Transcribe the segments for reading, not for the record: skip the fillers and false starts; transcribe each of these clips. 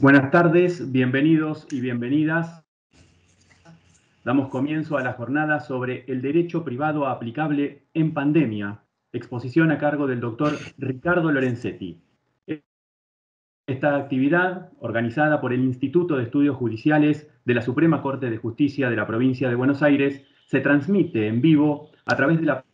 Buenas tardes, bienvenidos y bienvenidas. Damos comienzo a la jornada sobre el derecho privado aplicable en pandemia, exposición a cargo del doctor Ricardo Lorenzetti. Esta actividad, organizada por el Instituto de Estudios Judiciales de la Suprema Corte de Justicia de la Provincia de Buenos Aires, se transmite en vivo a través de la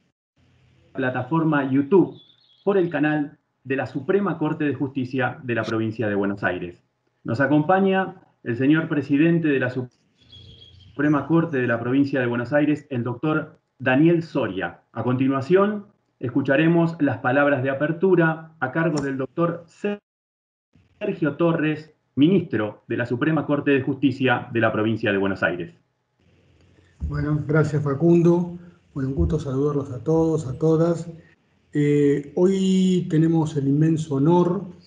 plataforma YouTube por el canal de la Suprema Corte de Justicia de la Provincia de Buenos Aires. Nos acompaña el señor presidente de la Suprema Corte de la Provincia de Buenos Aires, el doctor Daniel Soria. A continuación, escucharemos las palabras de apertura a cargo del doctor Sergio Torres, ministro de la Suprema Corte de Justicia de la Provincia de Buenos Aires. Bueno, gracias Facundo. Bueno, un gusto saludarlos a todos, a todas. Hoy tenemos el inmenso honor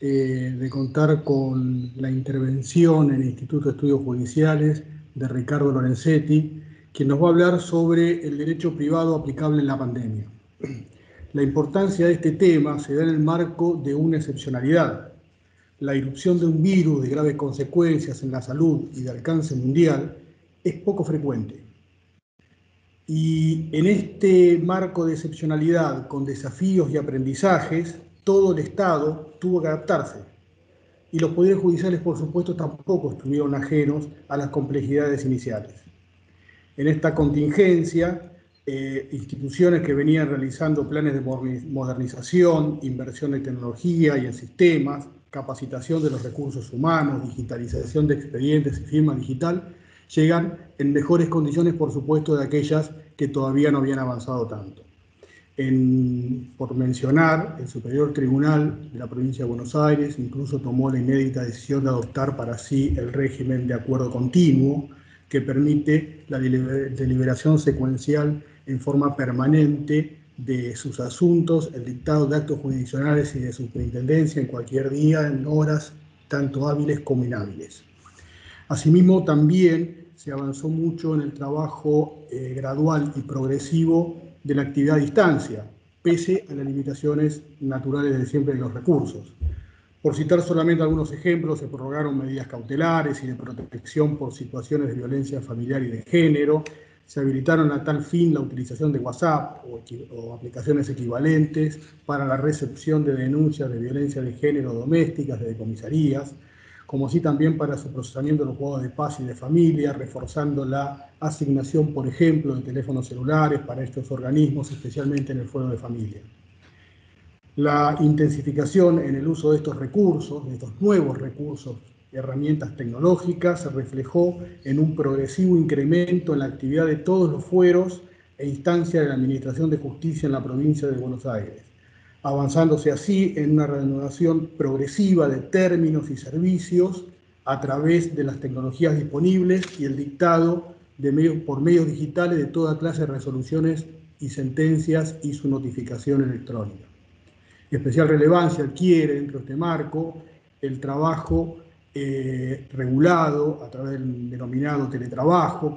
de contar con la intervención en el Instituto de Estudios Judiciales de Ricardo Lorenzetti, quien nos va a hablar sobre el derecho privado aplicable en la pandemia. La importancia de este tema se da en el marco de una excepcionalidad. La irrupción de un virus de graves consecuencias en la salud y de alcance mundial es poco frecuente. Y en este marco de excepcionalidad, con desafíos y aprendizajes, todo el Estado tuvo que adaptarse. Y los poderes judiciales, por supuesto, tampoco estuvieron ajenos a las complejidades iniciales. En esta contingencia, instituciones que venían realizando planes de modernización, inversión en tecnología y en sistemas, capacitación de los recursos humanos, digitalización de expedientes y firma digital, llegan en mejores condiciones, por supuesto, de aquellas que todavía no habían avanzado tanto. Por mencionar, el Superior Tribunal de la Provincia de Buenos Aires incluso tomó la inédita decisión de adoptar para sí el régimen de acuerdo continuo, que permite la deliberación secuencial en forma permanente de sus asuntos, el dictado de actos jurisdiccionales y de superintendencia en cualquier día, en horas tanto hábiles como inhábiles. Asimismo, también se avanzó mucho en el trabajo gradual y progresivo de la actividad a distancia, pese a las limitaciones naturales de siempre de los recursos. Por citar solamente algunos ejemplos, se prorrogaron medidas cautelares y de protección por situaciones de violencia familiar y de género, se habilitaron a tal fin la utilización de WhatsApp o aplicaciones equivalentes para la recepción de denuncias de violencia de género domésticas desde comisarías, como así también para su procesamiento de los juzgados de paz y de familia, reforzando la asignación, por ejemplo, de teléfonos celulares para estos organismos, especialmente en el fuero de familia. La intensificación en el uso de estos recursos, de estos nuevos recursos y herramientas tecnológicas, se reflejó en un progresivo incremento en la actividad de todos los fueros e instancias de la Administración de Justicia en la provincia de Buenos Aires, avanzándose así en una reanudación progresiva de términos y servicios a través de las tecnologías disponibles y el dictado por medios digitales de toda clase de resoluciones y sentencias y su notificación electrónica. Especial relevancia adquiere dentro de este marco el trabajo regulado a través del denominado teletrabajo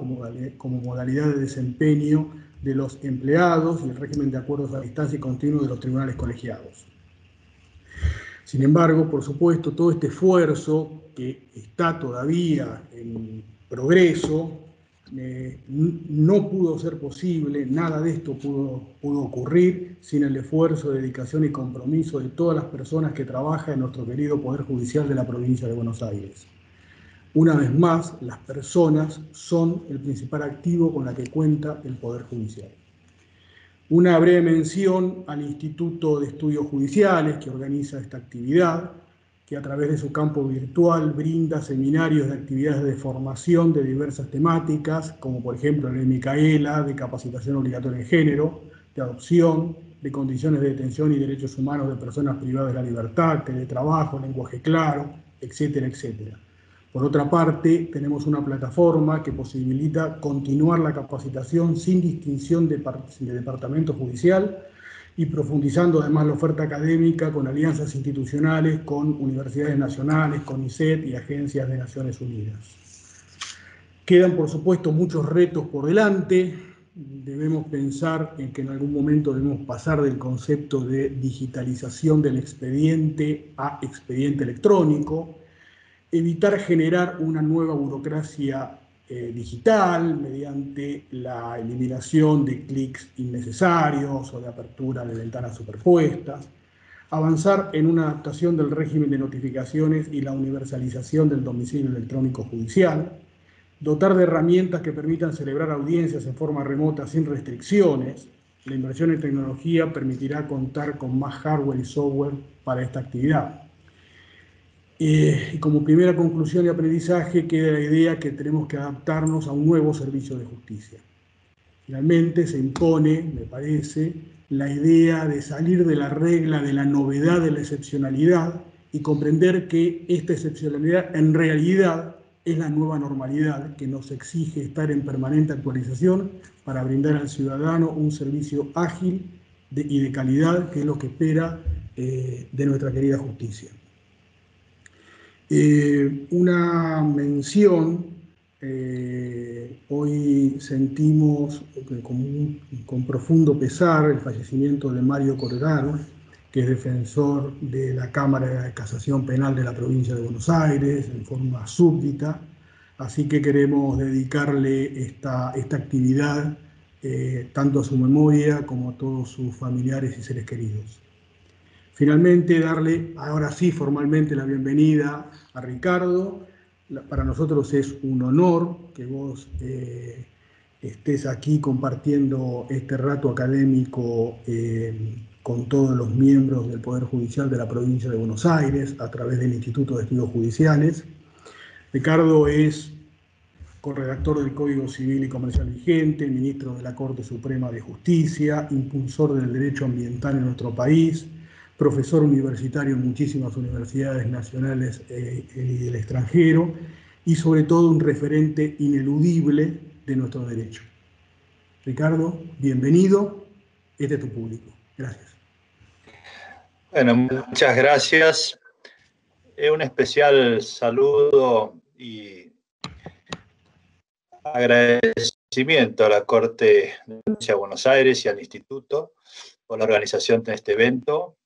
como modalidad de desempeño de los empleados y el régimen de acuerdos a distancia y continuo de los tribunales colegiados. Sin embargo, por supuesto, todo este esfuerzo que está todavía en progreso no pudo ser posible, nada de esto pudo ocurrir sin el esfuerzo, dedicación y compromiso de todas las personas que trabajan en nuestro querido Poder Judicial de la Provincia de Buenos Aires. Una vez más, las personas son el principal activo con la que cuenta el Poder Judicial. Una breve mención al Instituto de Estudios Judiciales, que organiza esta actividad, que a través de su campo virtual brinda seminarios de actividades de formación de diversas temáticas, como por ejemplo el de Micaela, de capacitación obligatoria en género, de adopción, de condiciones de detención y derechos humanos de personas privadas de la libertad, teletrabajo, lenguaje claro, etcétera, etcétera. Por otra parte, tenemos una plataforma que posibilita continuar la capacitación sin distinción de departamento judicial y profundizando además la oferta académica con alianzas institucionales, con universidades nacionales, con CONICET y agencias de Naciones Unidas. Quedan, por supuesto, muchos retos por delante. Debemos pensar en que en algún momento debemos pasar del concepto de digitalización del expediente a expediente electrónico. evitar generar una nueva burocracia digital mediante la eliminación de clics innecesarios o de apertura de ventanas superpuestas, avanzar en una adaptación del régimen de notificaciones y la universalización del domicilio electrónico judicial, dotar de herramientas que permitan celebrar audiencias en forma remota sin restricciones. La inversión en tecnología permitirá contar con más hardware y software para esta actividad. Y como primera conclusión y aprendizaje queda la idea que tenemos que adaptarnos a un nuevo servicio de justicia. Finalmente se impone, me parece, la idea de salir de la regla de la novedad de la excepcionalidad y comprender que esta excepcionalidad en realidad es la nueva normalidad que nos exige estar en permanente actualización para brindar al ciudadano un servicio ágil y de calidad, que es lo que espera de nuestra querida justicia. Una mención, hoy sentimos con profundo pesar el fallecimiento de Mario Corgaro, que es defensor de la Cámara de Casación Penal de la provincia de Buenos Aires, en forma súbdita, así que queremos dedicarle esta actividad tanto a su memoria como a todos sus familiares y seres queridos. Finalmente, darle ahora sí formalmente la bienvenida a Ricardo. Para nosotros es un honor que vos estés aquí compartiendo este rato académico con todos los miembros del Poder Judicial de la provincia de Buenos Aires a través del Instituto de Estudios Judiciales. Ricardo es corredactor del Código Civil y Comercial vigente, ministro de la Corte Suprema de Justicia, impulsor del derecho ambiental en nuestro país, profesor universitario en muchísimas universidades nacionales y del extranjero, y sobre todo un referente ineludible de nuestro derecho. Ricardo, bienvenido, este es tu público. Gracias. Bueno, muchas gracias. Un especial saludo y agradecimiento a la Corte de la Provincia de Buenos Aires y al Instituto por la organización de este evento,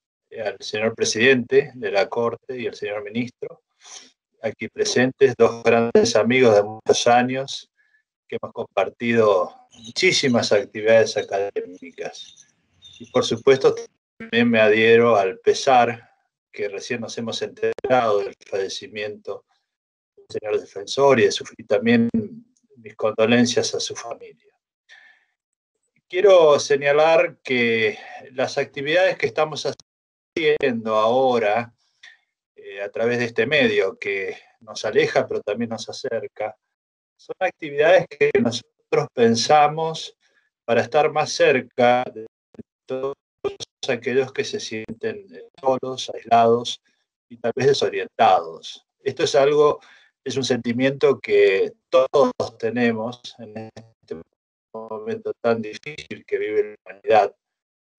al señor presidente de la Corte y al señor ministro, aquí presentes, dos grandes amigos de muchos años que hemos compartido muchísimas actividades académicas. Y por supuesto también me adhiero al pesar que recién nos hemos enterado del fallecimiento del señor defensor y también mis condolencias a su familia. Quiero señalar que las actividades que estamos haciendo ahora a través de este medio, que nos aleja pero también nos acerca, son actividades que nosotros pensamos para estar más cerca de todos aquellos que se sienten solos, aislados y tal vez desorientados. Esto es un sentimiento que todos tenemos en este momento tan difícil que vive la humanidad,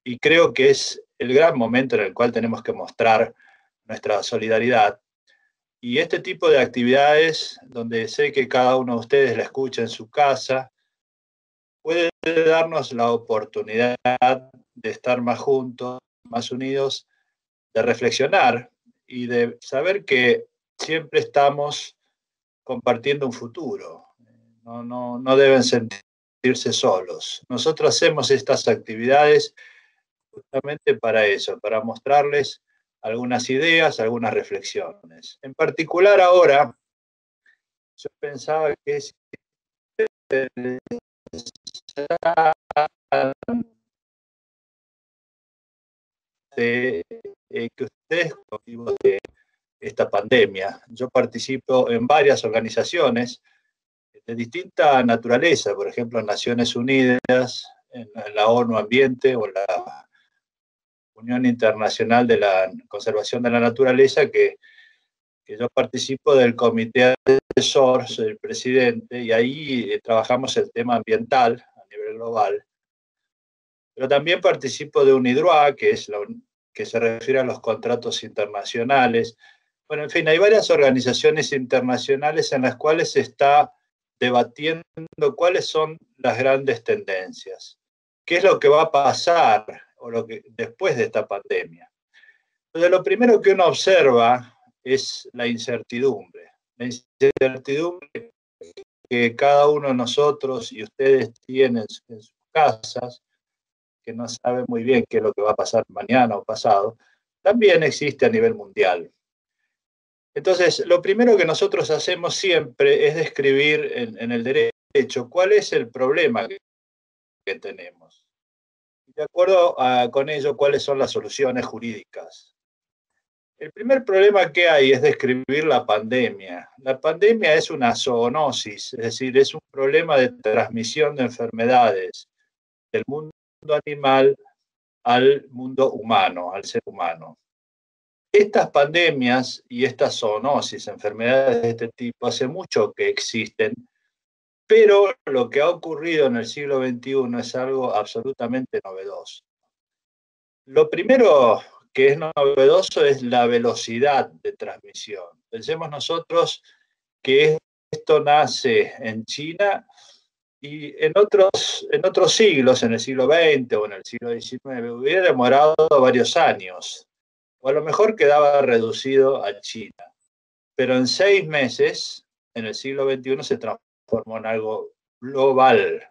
y creo que es el gran momento en el cual tenemos que mostrar nuestra solidaridad. Y este tipo de actividades, donde sé que cada uno de ustedes la escucha en su casa, puede darnos la oportunidad de estar más juntos, más unidos, de reflexionar y de saber que siempre estamos compartiendo un futuro. No deben sentirse solos. Nosotros hacemos estas actividades justamente para eso, para mostrarles algunas ideas, algunas reflexiones. En particular ahora, yo pensaba que es que ustedes, con motivo de esta pandemia, yo participo en varias organizaciones de distinta naturaleza, por ejemplo, en Naciones Unidas, en la ONU Ambiente o en la Unión Internacional de la Conservación de la Naturaleza, que yo participo del comité asesor, soy el presidente, y ahí trabajamos el tema ambiental a nivel global. Pero también participo de UNIDROIT, que se refiere a los contratos internacionales. Bueno, en fin, hay varias organizaciones internacionales en las cuales se está debatiendo cuáles son las grandes tendencias, qué es lo que va a pasar después de esta pandemia. Entonces, lo primero que uno observa es la incertidumbre. la incertidumbre que cada uno de nosotros y ustedes tienen en sus casas, que no saben muy bien qué es lo que va a pasar mañana o pasado, también existe a nivel mundial. Entonces, lo primero que nosotros hacemos siempre es describir en el derecho cuál es el problema que tenemos. De acuerdo con ello, cuáles son las soluciones jurídicas. El primer problema que hay es describir la pandemia. La pandemia es una zoonosis, es decir, es un problema de transmisión de enfermedades del mundo animal al mundo humano, al ser humano. Estas pandemias y estas zoonosis, enfermedades de este tipo, hace mucho que existen, pero lo que ha ocurrido en el siglo XXI es algo absolutamente novedoso. Lo primero que es novedoso es la velocidad de transmisión. Pensemos nosotros que esto nace en China y en otros siglos, en el siglo XX o en el siglo XIX, hubiera demorado varios años, o a lo mejor quedaba reducido a China. Pero en 6 meses, en el siglo XXI, se transformó en algo global,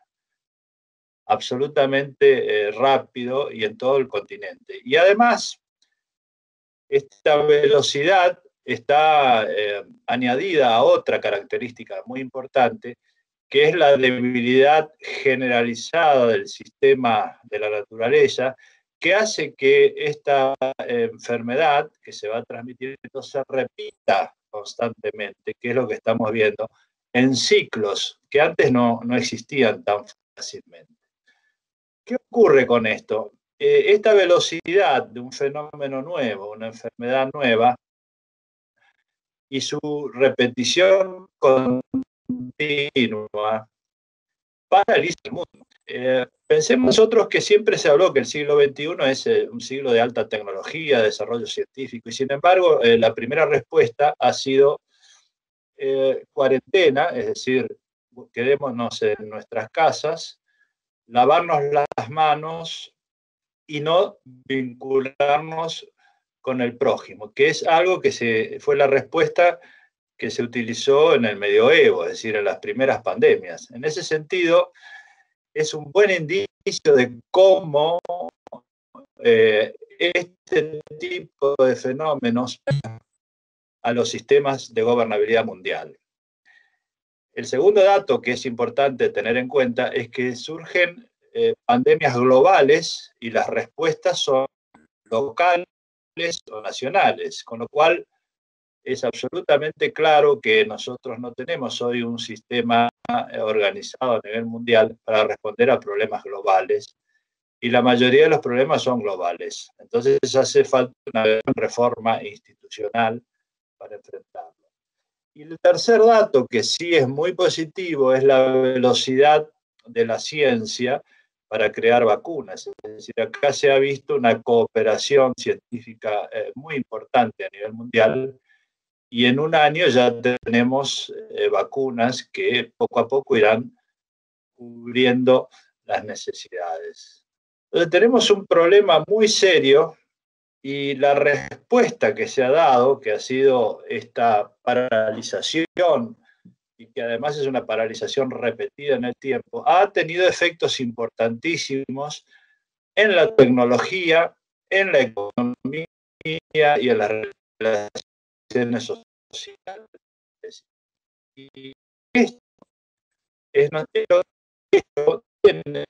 absolutamente rápido y en todo el continente. Y además, esta velocidad está añadida a otra característica muy importante, que es la debilidad generalizada del sistema de la naturaleza, que hace que esta enfermedad que se va a transmitir se repita constantemente, que es lo que estamos viendo, en ciclos que antes no existían tan fácilmente. ¿Qué ocurre con esto? Esta velocidad de un fenómeno nuevo, una enfermedad nueva, y su repetición continua, paraliza el mundo. Pensemos nosotros que siempre se habló que el siglo XXI es un siglo de alta tecnología, de desarrollo científico, y sin embargo, la primera respuesta ha sido cuarentena, es decir, quedémonos en nuestras casas, lavarnos las manos y no vincularnos con el prójimo, que es algo que fue la respuesta que se utilizó en el medioevo, es decir, en las primeras pandemias. En ese sentido, es un buen indicio de cómo este tipo de fenómenos a los sistemas de gobernabilidad mundial. El segundo dato que es importante tener en cuenta es que surgen pandemias globales y las respuestas son locales o nacionales, con lo cual es absolutamente claro que nosotros no tenemos hoy un sistema organizado a nivel mundial para responder a problemas globales, y la mayoría de los problemas son globales. Entonces hace falta una gran reforma institucional para enfrentarlo. Y el tercer dato, que sí es muy positivo, es la velocidad de la ciencia para crear vacunas. Es decir, acá se ha visto una cooperación científica muy importante a nivel mundial, y en un año ya tenemos vacunas que poco a poco irán cubriendo las necesidades. Entonces tenemos un problema muy serio, y la respuesta que se ha dado, que ha sido esta paralización, y que además es una paralización repetida en el tiempo, ha tenido efectos importantísimos en la tecnología, en la economía y en las relaciones sociales. Y esto es notero, esto tiene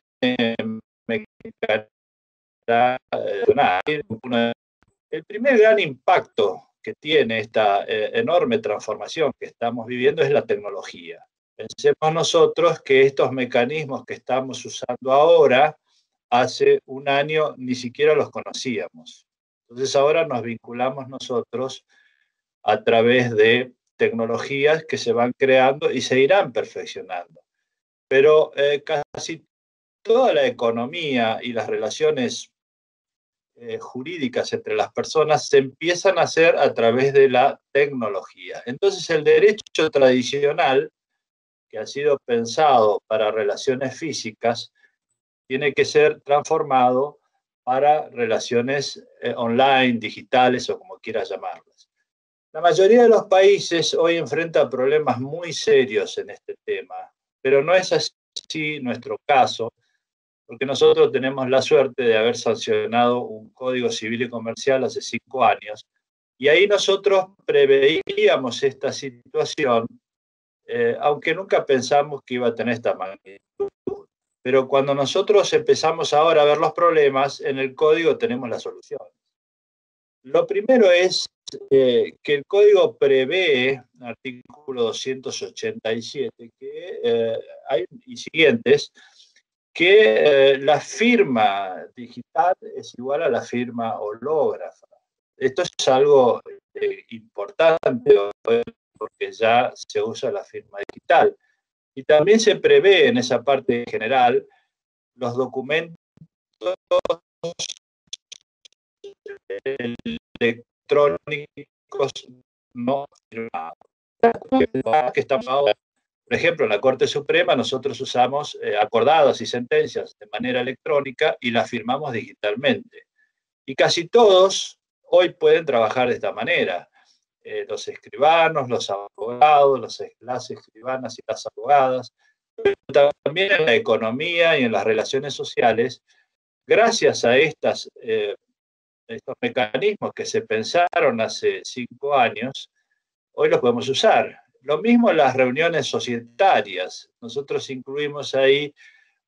el primer gran impacto que tiene esta enorme transformación que estamos viviendo es la tecnología. Pensemos nosotros que estos mecanismos que estamos usando ahora, hace un año ni siquiera los conocíamos. Entonces ahora nos vinculamos nosotros a través de tecnologías que se van creando y se irán perfeccionando. Pero casi toda la economía y las relaciones jurídicas entre las personas se empiezan a hacer a través de la tecnología. Entonces el derecho tradicional, que ha sido pensado para relaciones físicas, tiene que ser transformado para relaciones online, digitales o como quieras llamarlas. La mayoría de los países hoy enfrenta problemas muy serios en este tema, pero no es así nuestro caso, porque nosotros tenemos la suerte de haber sancionado un Código Civil y Comercial hace 5 años, y ahí nosotros preveíamos esta situación, aunque nunca pensamos que iba a tener esta magnitud. Pero cuando nosotros empezamos ahora a ver los problemas, en el código tenemos la solución. Lo primero es que el código prevé, artículo 287, y siguientes, que la firma digital es igual a la firma hológrafa. Esto es algo importante porque ya se usa la firma digital. Y también se prevé en esa parte general los documentos electrónicos no firmados. Que estamos ahora, por ejemplo, en la Corte Suprema nosotros usamos acordados y sentencias de manera electrónica y las firmamos digitalmente. Y casi todos hoy pueden trabajar de esta manera. Los escribanos, los abogados, las escribanas y las abogadas, pero también en la economía y en las relaciones sociales, gracias a estos mecanismos que se pensaron hace 5 años, hoy los podemos usar. Lo mismo en las reuniones societarias. Nosotros incluimos ahí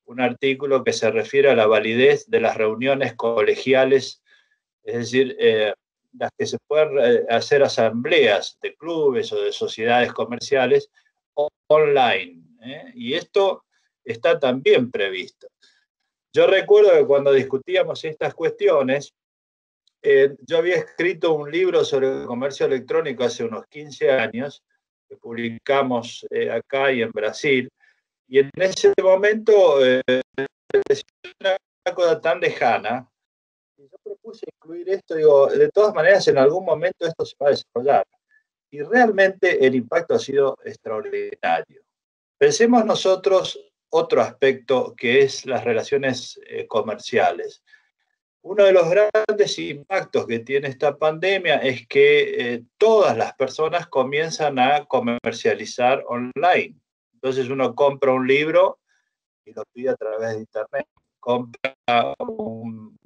un artículo que se refiere a la validez de las reuniones colegiales, es decir, las que se pueden hacer asambleas de clubes o de sociedades comerciales online. Y esto está también previsto. Yo recuerdo que cuando discutíamos estas cuestiones, yo había escrito un libro sobre el comercio electrónico hace unos 15 años, que publicamos acá y en Brasil, y en ese momento una cosa tan lejana, y yo propuse incluir esto, digo, de todas maneras en algún momento esto se va a desarrollar, y realmente el impacto ha sido extraordinario. Pensemos nosotros otro aspecto que es las relaciones comerciales. Uno de los grandes impactos que tiene esta pandemia es que todas las personas comienzan a comercializar online. Entonces uno compra un libro y lo pide a través de internet. Compra un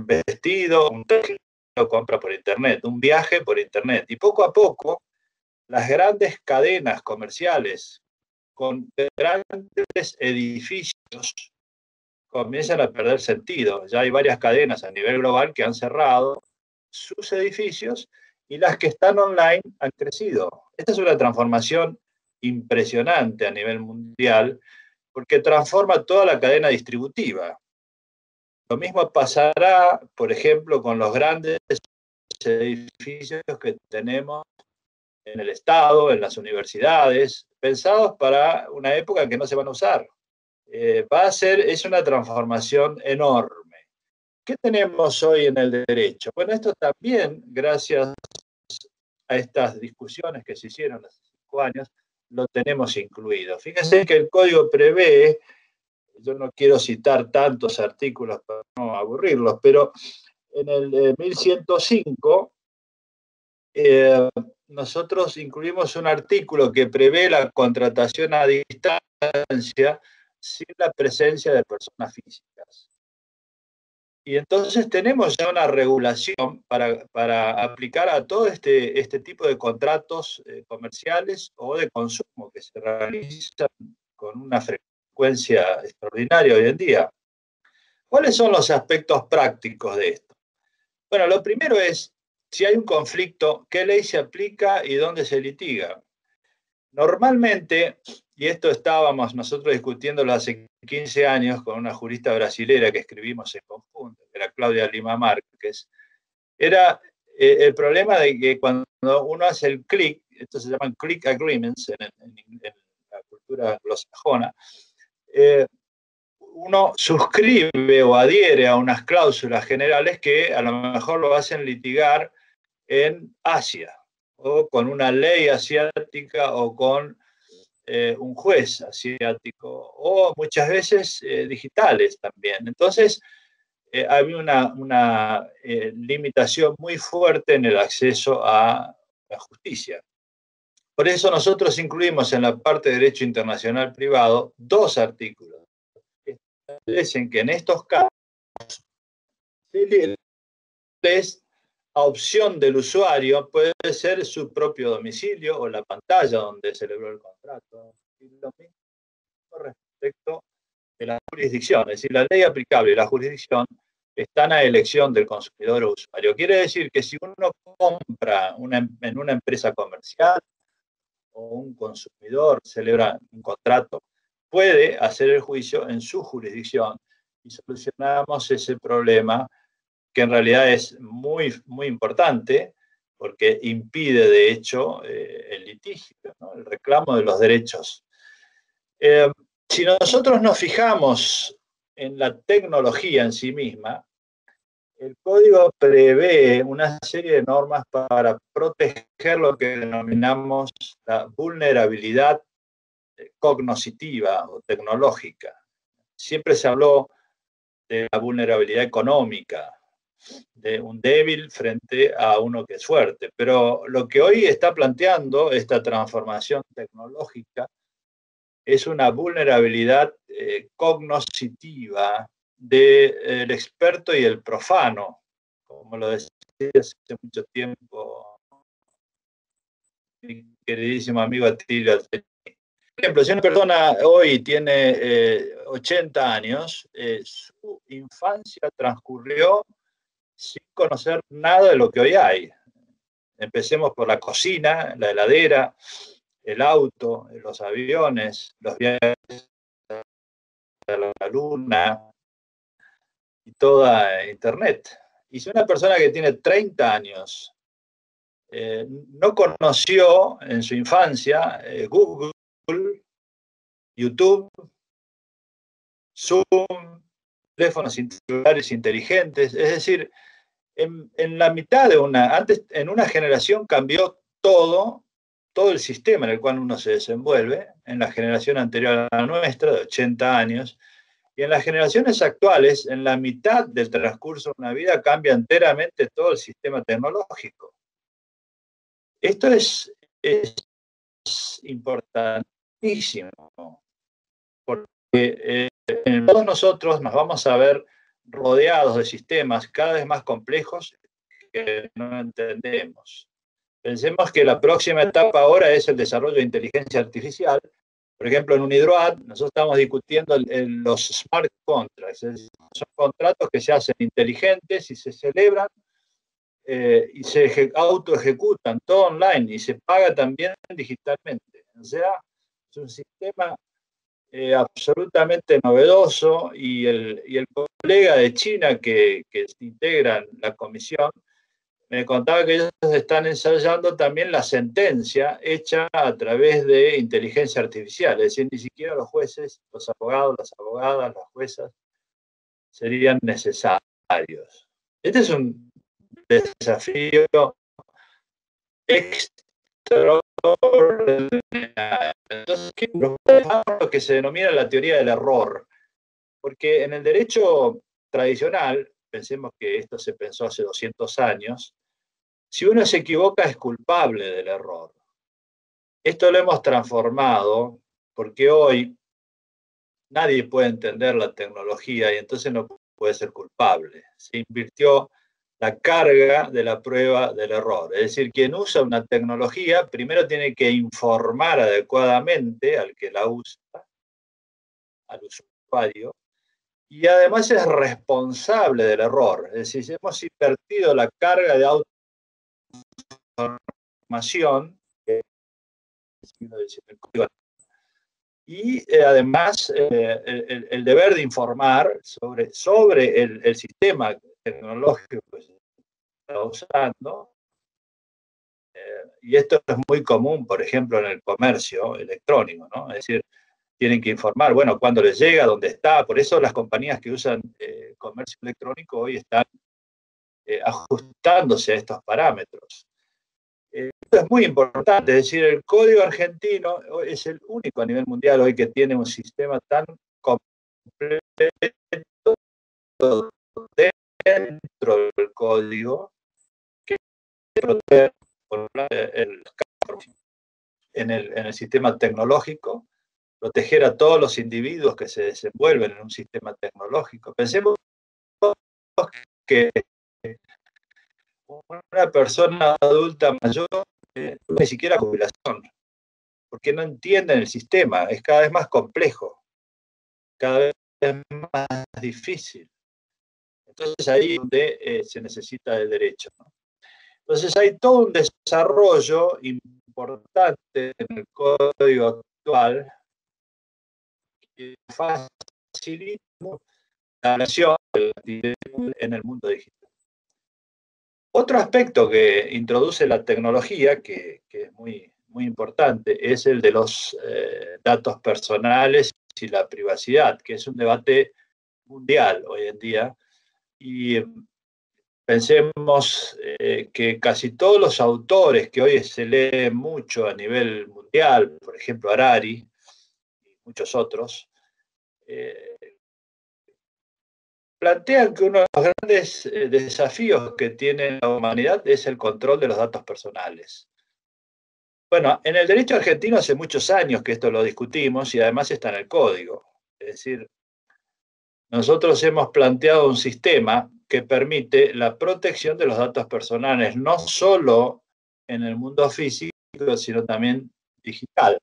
vestido, lo compra por internet, un viaje por internet. Y poco a poco las grandes cadenas comerciales con grandes edificios comienzan a perder sentido. Ya hay varias cadenas a nivel global que han cerrado sus edificios y las que están online han crecido. Esta es una transformación impresionante a nivel mundial porque transforma toda la cadena distributiva. Lo mismo pasará, por ejemplo, con los grandes edificios que tenemos en el Estado, en las universidades, pensados para una época en que no se van a usar. Es una transformación enorme. ¿Qué tenemos hoy en el derecho? Bueno, esto también, gracias a estas discusiones que se hicieron hace 5 años, lo tenemos incluido. Fíjense que el código prevé, yo no quiero citar tantos artículos para no aburrirlos, pero en el 1105 nosotros incluimos un artículo que prevé la contratación a distancia sin la presencia de personas físicas. Y entonces tenemos ya una regulación para aplicar a todo este tipo de contratos comerciales o de consumo que se realizan con una frecuencia extraordinaria hoy en día. ¿Cuáles son los aspectos prácticos de esto? Bueno, lo primero es, si hay un conflicto, ¿qué ley se aplica y dónde se litiga? Normalmente, y esto estábamos nosotros discutiéndolo hace 15 años con una jurista brasilera que escribimos en conjunto, que era Claudia Lima Márquez, era el problema de que cuando uno hace el click, esto se llaman click agreements en la cultura anglosajona, uno suscribe o adhiere a unas cláusulas generales que a lo mejor lo hacen litigar en Asia, o con una ley asiática, o con un juez asiático, o muchas veces digitales también. Entonces, había una limitación muy fuerte en el acceso a la justicia. Por eso nosotros incluimos en la parte de Derecho Internacional Privado 2 artículos que establecen que en estos casos es a opción del usuario, puede ser su propio domicilio o la pantalla donde celebró el contrato. Y lo mismo respecto de la jurisdicción, es decir, la ley aplicable y la jurisdicción están a elección del consumidor o usuario. Quiere decir que si uno compra en una empresa comercial o un consumidor celebra un contrato, puede hacer el juicio en su jurisdicción y solucionamos ese problema que en realidad es muy, muy importante porque impide, de hecho, el litigio, ¿no? El reclamo de los derechos. Si nosotros nos fijamos en la tecnología en sí misma, el código prevé una serie de normas para proteger lo que denominamos la vulnerabilidad cognoscitiva o tecnológica. Siempre se habló de la vulnerabilidad económica, de un débil frente a uno que es fuerte, pero lo que hoy está planteando esta transformación tecnológica es una vulnerabilidad cognoscitiva del experto y el profano, como lo decía hace mucho tiempo mi queridísimo amigo Atilio. Por ejemplo, si una persona hoy tiene 80 años, su infancia transcurrió sin conocer nada de lo que hoy hay. Empecemos por la cocina, la heladera, el auto, los aviones, los viajes a la luna y toda Internet. Y si una persona que tiene 30 años no conoció en su infancia Google, YouTube, Zoom, teléfonos celulares inteligentes, es decir, en la mitad de antes en una generación cambió todo el sistema en el cual uno se desenvuelve, en la generación anterior a la nuestra, de 80 años, y en las generaciones actuales, en la mitad del transcurso de una vida, cambia enteramente todo el sistema tecnológico. Esto es importantísimo, porque todos nosotros nos vamos a ver rodeados de sistemas cada vez más complejos que no entendemos. Pensemos que la próxima etapa ahora es el desarrollo de inteligencia artificial. Por ejemplo, en UniDroit nosotros estamos discutiendo los smart contracts, es decir, son contratos que se hacen inteligentes y se celebran y se autoejecutan todo online y se paga también digitalmente. O sea, es un sistema absolutamente novedoso y el colega de China que se integra en la comisión me contaba que ellos están ensayando también la sentencia hecha a través de inteligencia artificial, es decir, ni siquiera los jueces, los abogados, las abogadas, las juezas serían necesarios. Este es un desafío extraordinario. Entonces, ¿qué lo que se denomina la teoría del error? Porque en el derecho tradicional, pensemos que esto se pensó hace 200 años, si uno se equivoca es culpable del error. Esto lo hemos transformado porque hoy nadie puede entender la tecnología y entonces no puede ser culpable. Se invirtió la carga de la prueba del error. Es decir, quien usa una tecnología primero tiene que informar adecuadamente al que la usa, al usuario, y además es responsable del error. Es decir, hemos invertido la carga de autoinformación y además el deber de informar sobre el sistema tecnológico que se está usando. Y esto es muy común, por ejemplo, en el comercio electrónico, ¿no? Es decir, tienen que informar, bueno, cuándo les llega, dónde está. Por eso las compañías que usan comercio electrónico hoy están ajustándose a estos parámetros. Esto es muy importante, es decir, el código argentino es el único a nivel mundial hoy que tiene un sistema tan completo de dentro del código que proteger en el sistema tecnológico, proteger a todos los individuos que se desenvuelven en un sistema tecnológico. Pensemos que una persona adulta mayor ni siquiera jubilación, porque no entienden el sistema, es cada vez más complejo, cada vez más difícil. Entonces ahí es donde se necesita de derecho, ¿no? Entonces hay todo un desarrollo importante en el código actual que facilita la relación en el mundo digital. Otro aspecto que introduce la tecnología, que es muy, muy importante, es el de los datos personales y la privacidad, que es un debate mundial hoy en día. Y pensemos que casi todos los autores que hoy se leen mucho a nivel mundial, por ejemplo Harari y muchos otros, plantean que uno de los grandes desafíos que tiene la humanidad es el control de los datos personales. Bueno, en el derecho argentino hace muchos años que esto lo discutimos y además está en el código. Es decir, nosotros hemos planteado un sistema que permite la protección de los datos personales, no solo en el mundo físico, sino también digital.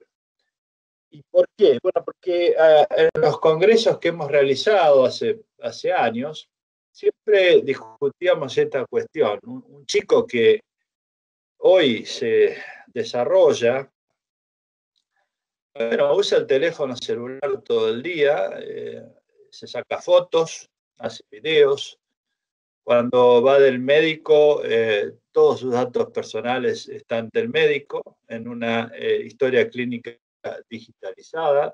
¿Y por qué? Bueno, porque en los congresos que hemos realizado hace años, siempre discutíamos esta cuestión. Un chico que hoy se desarrolla, bueno, usa el teléfono celular todo el día, se saca fotos, hace videos. Cuando va del médico, todos sus datos personales están del médico en una historia clínica digitalizada,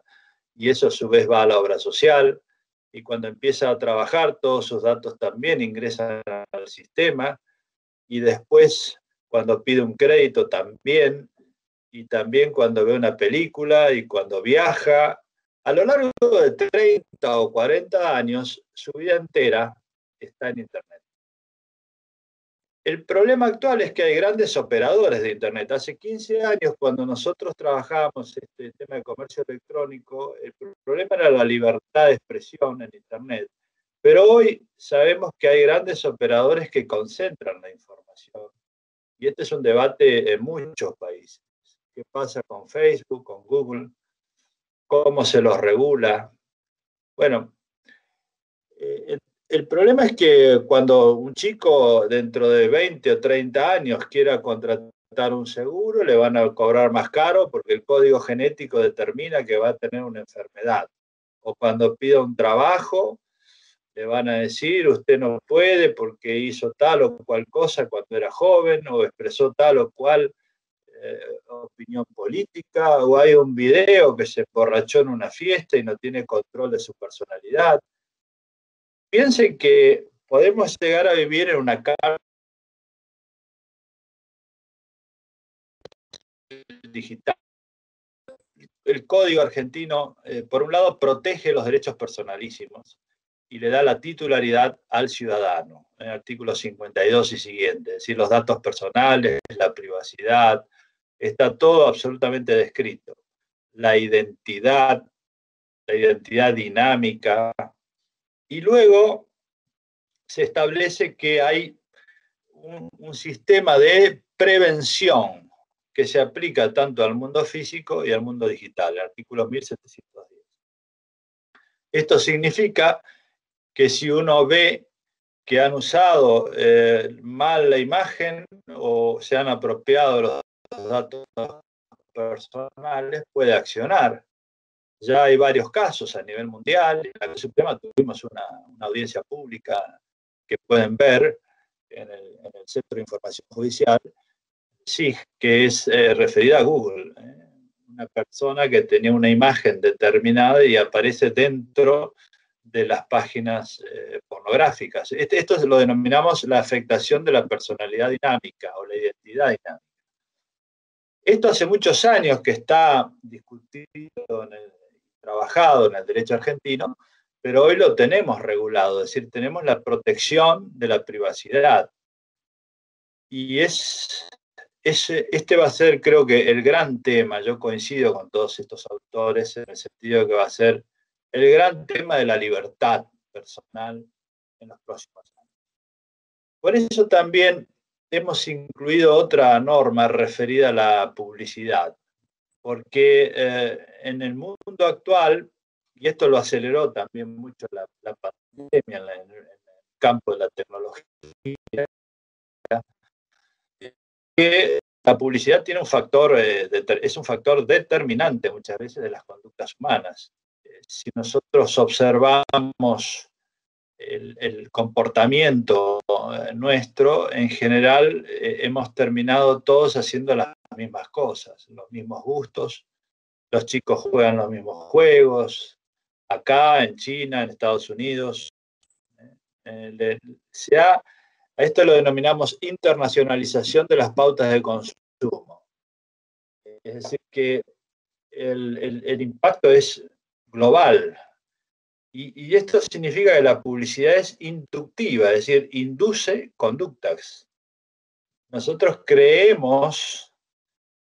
y eso a su vez va a la obra social. Y cuando empieza a trabajar, todos sus datos también ingresan al sistema. Y después, cuando pide un crédito, también. Y también cuando ve una película y cuando viaja. A lo largo de 30 o 40 años, su vida entera está en Internet. El problema actual es que hay grandes operadores de Internet. Hace 15 años, cuando nosotros trabajábamos este tema de comercio electrónico, el problema era la libertad de expresión en Internet. Pero hoy sabemos que hay grandes operadores que concentran la información. Y este es un debate en muchos países. ¿Qué pasa con Facebook, con Google? ¿Cómo se los regula? Bueno, el problema es que cuando un chico dentro de 20 o 30 años quiera contratar un seguro, le van a cobrar más caro porque el código genético determina que va a tener una enfermedad. O cuando pida un trabajo, le van a decir, usted no puede porque hizo tal o cual cosa cuando era joven, o expresó tal o cual opinión política, o hay un video que se emborrachó en una fiesta y no tiene control de su personalidad. Piensen que podemos llegar a vivir en una cárcel digital. El código argentino, por un lado, protege los derechos personalísimos y le da la titularidad al ciudadano, en el artículo 52 y siguiente, es decir, los datos personales, la privacidad, está todo absolutamente descrito. La identidad dinámica, y luego se establece que hay un sistema de prevención que se aplica tanto al mundo físico y al mundo digital, el artículo 1710. Esto significa que si uno ve que han usado mal la imagen o se han apropiado los datos personales, puede accionar. Ya hay varios casos a nivel mundial. En la Corte Suprema tuvimos una audiencia pública que pueden ver en el Centro de Información Judicial, sí, que es referida a Google. Una persona que tenía una imagen determinada y aparece dentro de las páginas pornográficas. Esto lo denominamos la afectación de la personalidad dinámica o la identidad dinámica. Esto hace muchos años que está discutido, trabajado en el derecho argentino, pero hoy lo tenemos regulado, es decir, tenemos la protección de la privacidad. Y este va a ser, creo que, el gran tema. Yo coincido con todos estos autores en el sentido de que va a ser el gran tema de la libertad personal en los próximos años. Por eso también hemos incluido otra norma referida a la publicidad, porque en el mundo actual, y esto lo aceleró también mucho la pandemia en el campo de la tecnología, que la publicidad tiene un factor, es un factor determinante muchas veces de las conductas humanas. Si nosotros observamos el comportamiento nuestro, en general hemos terminado todos haciendo las mismas cosas, los mismos gustos, los chicos juegan los mismos juegos, acá, en China, en Estados Unidos. A esto lo denominamos internacionalización de las pautas de consumo. Es decir, que el impacto es global. Y esto significa que la publicidad es inductiva, es decir, induce conductas. Nosotros creemos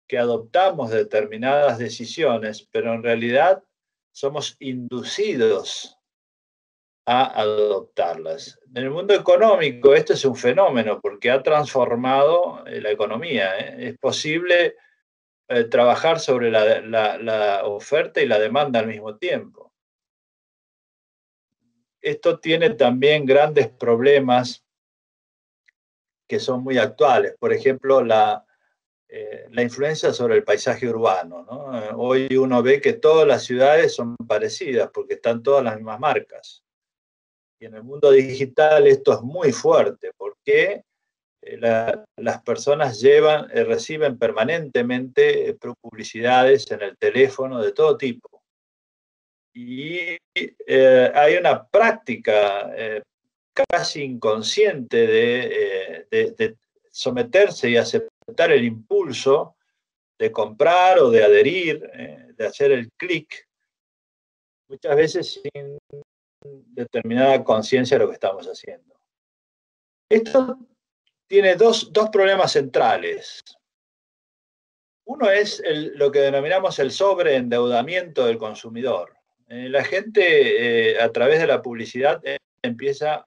que adoptamos determinadas decisiones, pero en realidad somos inducidos a adoptarlas. En el mundo económico esto es un fenómeno porque ha transformado la economía. Es posible trabajar sobre la oferta y la demanda al mismo tiempo. Esto tiene también grandes problemas que son muy actuales. Por ejemplo, la influencia sobre el paisaje urbano, ¿no? Hoy uno ve que todas las ciudades son parecidas porque están todas las mismas marcas. Y en el mundo digital esto es muy fuerte porque las personas reciben permanentemente publicidades en el teléfono de todo tipo. Y hay una práctica casi inconsciente de someterse y aceptar el impulso de comprar o de adherir, de hacer el clic, muchas veces sin determinada conciencia de lo que estamos haciendo. Esto tiene dos problemas centrales. Uno es lo que denominamos el sobreendeudamiento del consumidor. La gente a través de la publicidad empieza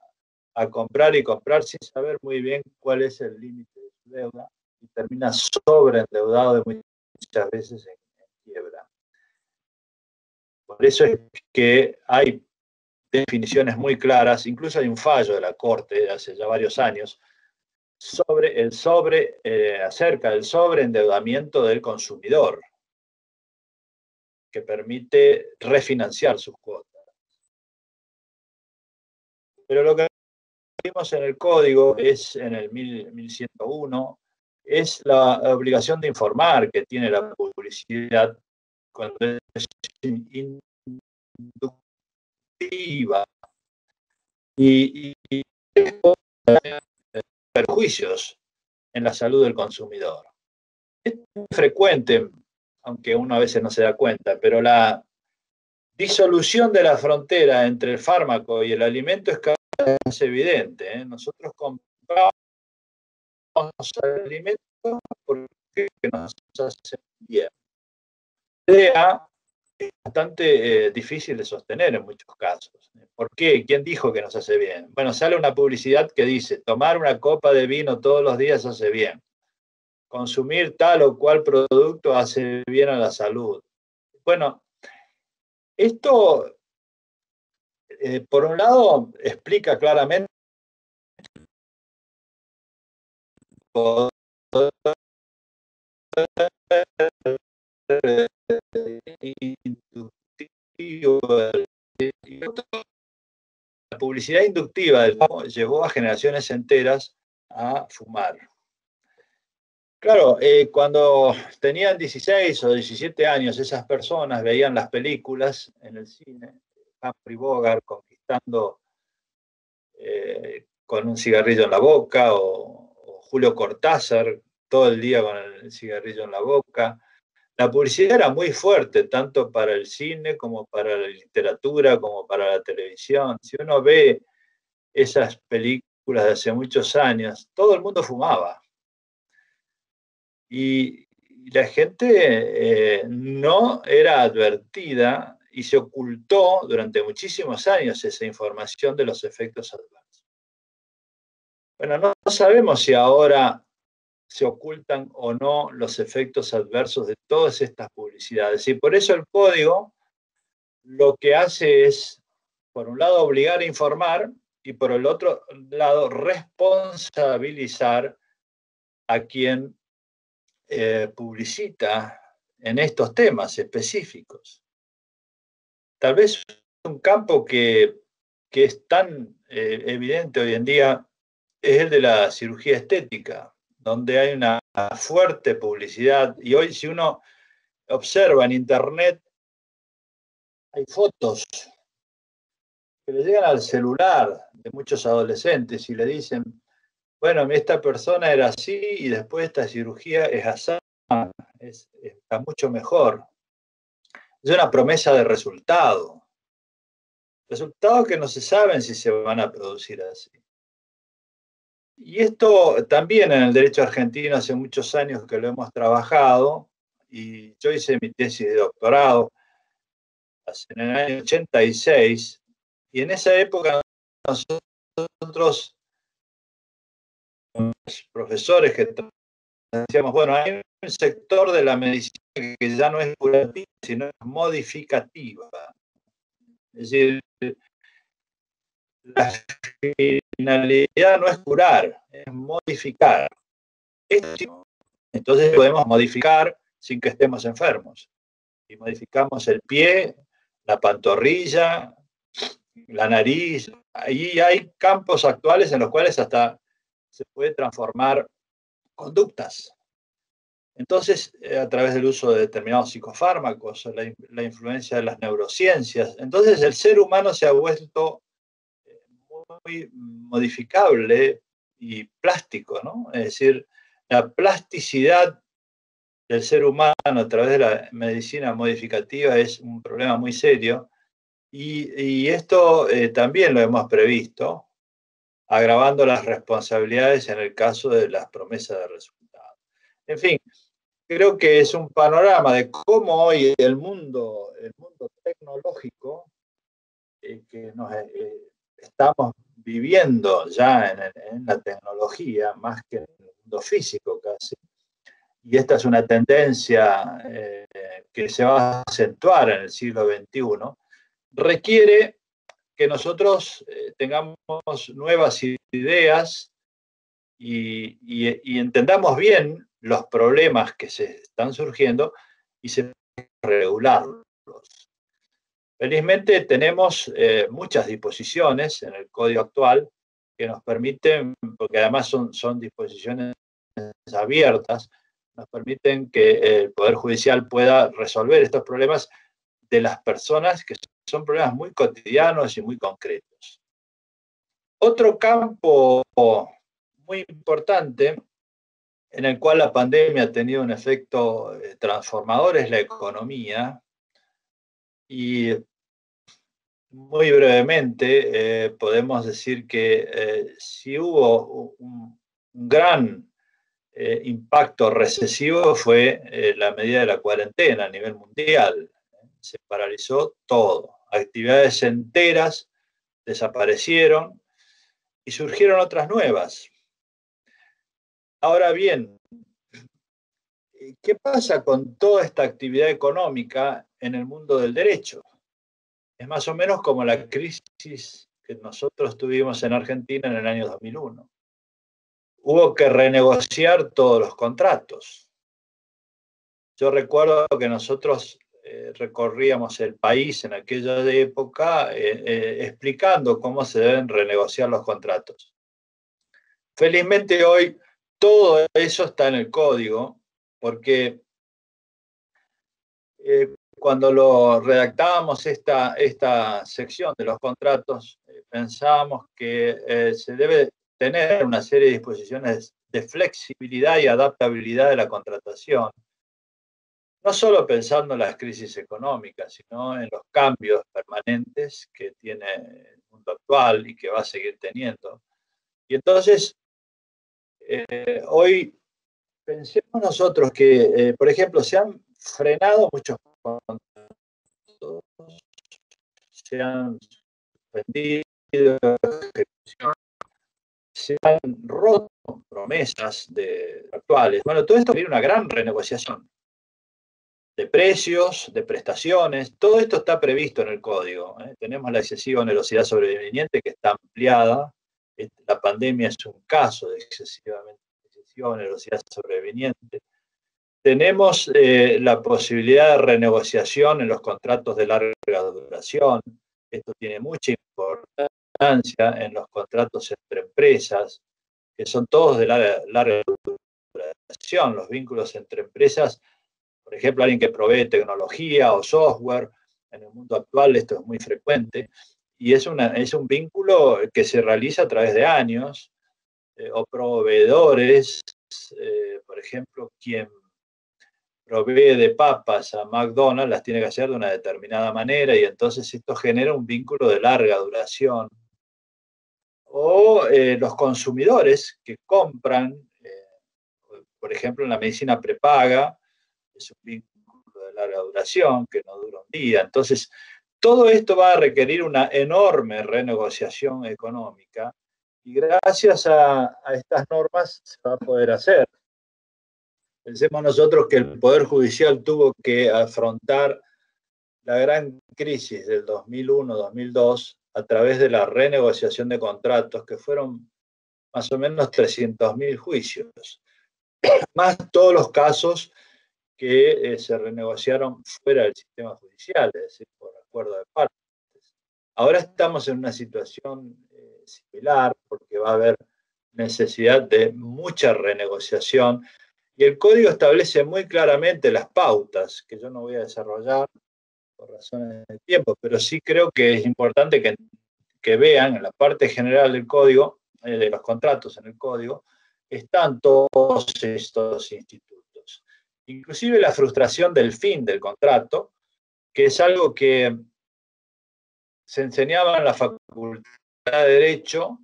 a comprar y comprar sin saber muy bien cuál es el límite de su deuda y termina sobreendeudado muchas veces en quiebra. Por eso es que hay definiciones muy claras, incluso hay un fallo de la Corte de hace ya varios años, acerca del sobreendeudamiento del consumidor, que permite refinanciar sus cuotas. Pero lo que vimos en el código en el 1101, es la obligación de informar que tiene la publicidad cuando es inductiva y perjuicios en la salud del consumidor. Es muy frecuente, aunque uno a veces no se da cuenta, pero la disolución de la frontera entre el fármaco y el alimento es cada vez evidente. Nosotros compramos alimentos porque nos hacen bien. La idea es bastante difícil de sostener en muchos casos. ¿Por qué? ¿Quién dijo que nos hace bien? Bueno, sale una publicidad que dice, tomar una copa de vino todos los días hace bien. Consumir tal o cual producto hace bien a la salud. Bueno, esto, por un lado, explica claramente la publicidad inductiva llevó a generaciones enteras a fumar. Claro, cuando tenían 16 o 17 años, esas personas veían las películas en el cine, Humphrey Bogart conquistando con un cigarrillo en la boca, o Julio Cortázar todo el día con el cigarrillo en la boca, la publicidad era muy fuerte, tanto para el cine como para la literatura, como para la televisión. Si uno ve esas películas de hace muchos años, todo el mundo fumaba. Y la gente no era advertida y se ocultó durante muchísimos años esa información de los efectos adversos. Bueno, no sabemos si ahora se ocultan o no los efectos adversos de todas estas publicidades. Y por eso el código lo que hace es, por un lado, obligar a informar y por el otro lado, responsabilizar a quien publicita en estos temas específicos. Tal vez un campo que es tan evidente hoy en día es el de la cirugía estética, donde hay una fuerte publicidad. Y hoy, si uno observa en Internet, hay fotos que le llegan al celular de muchos adolescentes y le dicen, bueno, esta persona era así y después de esta cirugía es así, está mucho mejor. Es una promesa de resultados que no se saben si se van a producir así. Y esto también en el derecho argentino hace muchos años que lo hemos trabajado, y yo hice mi tesis de doctorado en el año 86, y en esa época nosotros, los profesores que decíamos, bueno, hay un sector de la medicina que ya no es curativa, sino es modificativa. Es decir, la finalidad no es curar, es modificar. Entonces podemos modificar sin que estemos enfermos. Y modificamos el pie, la pantorrilla, la nariz. Ahí hay campos actuales en los cuales hasta se puede transformar conductas. Entonces, a través del uso de determinados psicofármacos, la influencia de las neurociencias, entonces el ser humano se ha vuelto muy modificable y plástico, ¿no? Es decir, la plasticidad del ser humano a través de la medicina modificativa es un problema muy serio y esto también lo hemos previsto, agravando las responsabilidades en el caso de las promesas de resultados. En fin, creo que es un panorama de cómo hoy el mundo tecnológico que nos estamos viviendo ya en la tecnología, más que en el mundo físico casi, y esta es una tendencia que se va a acentuar en el siglo XXI, requiere que nosotros tengamos nuevas ideas y entendamos bien los problemas que se están surgiendo y se regularlos. Felizmente tenemos muchas disposiciones en el código actual que nos permiten, porque además son disposiciones abiertas, nos permiten que el Poder Judicial pueda resolver estos problemas de las personas que son problemas muy cotidianos y muy concretos. Otro campo muy importante en el cual la pandemia ha tenido un efecto transformador es la economía. Y muy brevemente podemos decir que si hubo un gran impacto recesivo fue la medida de la cuarentena a nivel mundial. Se paralizó todo. Actividades enteras desaparecieron y surgieron otras nuevas. Ahora bien, ¿qué pasa con toda esta actividad económica en el mundo del derecho? Es más o menos como la crisis que nosotros tuvimos en Argentina en el año 2001. Hubo que renegociar todos los contratos. Yo recuerdo que nosotros recorríamos el país en aquella época explicando cómo se deben renegociar los contratos. Felizmente hoy todo eso está en el código, porque cuando lo redactábamos esta sección de los contratos, pensábamos que se debe tener una serie de disposiciones de flexibilidad y adaptabilidad de la contratación. no solo pensando en las crisis económicas, sino en los cambios permanentes que tiene el mundo actual y que va a seguir teniendo. Y entonces, hoy pensemos nosotros que, por ejemplo, se han frenado muchos contratos, se han suspendido, se han roto promesas actuales. Bueno, todo esto tiene una gran renegociación de precios, de prestaciones, todo esto está previsto en el código. Tenemos la excesiva onerosidad sobreveniente que está ampliada. La pandemia es un caso de excesiva onerosidad sobreveniente. Tenemos la posibilidad de renegociación en los contratos de larga duración. Esto tiene mucha importancia en los contratos entre empresas, que son todos de larga duración. Los vínculos entre empresas, por ejemplo, alguien que provee tecnología o software, en el mundo actual esto es muy frecuente, y es un vínculo que se realiza a través de años, o proveedores, por ejemplo, quien provee de papas a McDonald's las tiene que hacer de una determinada manera, y entonces esto genera un vínculo de larga duración. O los consumidores que compran, por ejemplo, en la medicina prepaga, es un vínculo de larga duración que no dura un día. Entonces, todo esto va a requerir una enorme renegociación económica, y gracias a estas normas se va a poder hacer. Pensemos nosotros que el Poder Judicial tuvo que afrontar la gran crisis del 2001-2002 a través de la renegociación de contratos, que fueron más o menos 300.000 juicios, más todos los casos que se renegociaron fuera del sistema judicial, es decir, por acuerdo de partes. Ahora estamos en una situación similar, porque va a haber necesidad de mucha renegociación, y el código establece muy claramente las pautas, que yo no voy a desarrollar por razones de tiempo, pero sí creo que es importante que vean en la parte general del código, de los contratos en el código, están todos estos institutos. Inclusive la frustración del fin del contrato, que es algo que se enseñaba en la Facultad de Derecho